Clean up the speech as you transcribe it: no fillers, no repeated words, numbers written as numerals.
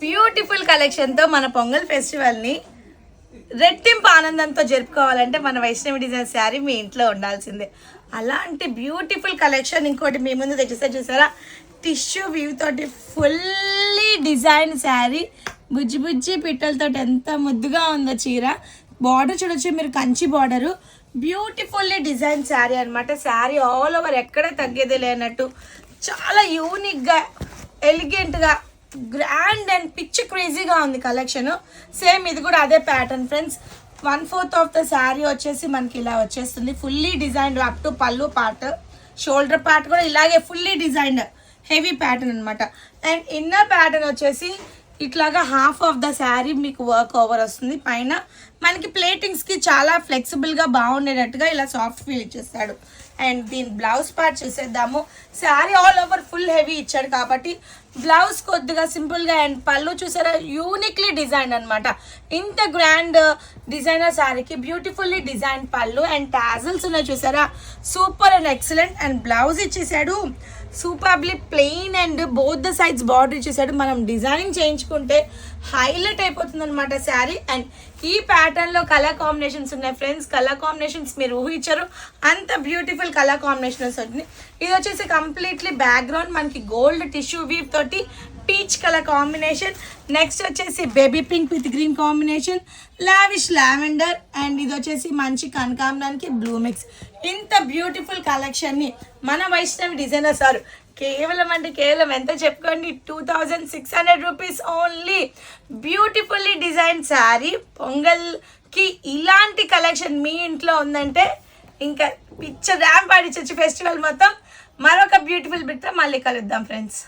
Beautiful కలెక్షన్తో మన పొంగల్ ఫెస్టివల్ని రెట్టింపు ఆనందంతో జరుపుకోవాలంటే మన వైష్ణవి డిజైన్ శారీ మీ ఇంట్లో ఉండాల్సిందే. అలాంటి బ్యూటిఫుల్ కలెక్షన్ ఇంకోటి మీ ముందు తెచ్చిస్తే చూసారా, టిష్యూ వ్యూ తోటి ఫుల్లీ డిజైన్ శారీ, బుజ్జి బుజ్జి పిట్టలతో ఎంత ముద్దుగా ఉందో చీర. బార్డర్ చూడొచ్చు మీరు, Kanchi border, beautifully design sari అనమాట. శారీ ఆల్ ఓవర్ ఎక్కడ తగ్గేది లేనట్టు చాలా యూనిక్గా, ఎలిగెంట్గా, గ్రాండ్ అండ్ పిచ్ క్రేజీగా ఉంది కలెక్షన్. సేమ్ ఇది కూడా అదే pattern friends. 1/4 of the sari వచ్చేసి మనకి ఇలా వచ్చేస్తుంది, ఫుల్లీ డిజైన్డ్ అప్ టు పళ్ళు పార్ట్, షోల్డర్ పార్ట్ కూడా ఇలాగే ఫుల్లీ డిజైన్డ్ హెవీ ప్యాటర్న్ అనమాట. అండ్ ఇన్నర్ ప్యాటర్న్ వచ్చేసి ఇట్లాగా హాఫ్ ఆఫ్ ద శారీ మీకు వర్క్ ఓవర్ వస్తుంది. పైన మనకి ప్లేటింగ్స్కి చాలా ఫ్లెక్సిబుల్గా బాగుండేటట్టుగా ఇలా సాఫ్ట్ ఫీల్ ఇచ్చేస్తాడు. అండ్ దీని బ్లౌజ్ పార్ట్ చూసేద్దాము. Sari all over full heavy ఇచ్చాడు కాబట్టి బ్లౌజ్ కొద్దిగా సింపుల్గా, అండ్ పళ్ళు చూసారా యూనిక్లీ డిజైన్ అనమాట. ఇంత గ్రాండ్ డిజైనర్ శారీకి beautifully design pallu and tassels ఉన్నాయి చూసారా, super and excellent. And blouse ఇచ్చేసాడు superly plain and both the sides border ఇచ్చేసాడు. మనం డిజైనింగ్ చేయించుకుంటే హైలైట్ అయిపోతుంది అనమాట శారీ. అండ్ ఈ ప్యాటర్న్లో కలర్ కాంబినేషన్స్ ఉన్నాయి ఫ్రెండ్స్. కలర్ కాంబినేషన్స్ మీరు ఊహించారు, అంత బ్యూటిఫుల్ కలర్ కాంబినేషన్స్ వచ్చినాయి. ఇది వచ్చేసి కంప్లీట్లీ బ్యాక్గ్రౌండ్ మనకి గోల్డ్ టిష్యూ వీవ్ తోటి పీచ్ కలర్ కాంబినేషన్. నెక్స్ట్ వచ్చేసి baby pink with green combination, lavish lavender, and ఇది వచ్చేసి మంచి కనకాంబరానికి బ్లూ మిక్స్. ఇంత బ్యూటిఫుల్ కలెక్షన్ని మన వైష్ణవి డిజైనర్ సార్ కేవలం అంటే కేవలం ఎంత చెప్పుకోండి, 2600 rupees only. Beautifully design sari పొంగల్కి ఇలాంటి కలెక్షన్ మీ ఇంట్లో ఉందంటే ఇంకా పిక్చర్ ర్యాంప్ ఆడిచొచ్చు ఫెస్టివల్ మొత్తం. మరొక బ్యూటిఫుల్ బిట్తో మళ్ళీ కలుద్దాం ఫ్రెండ్స్.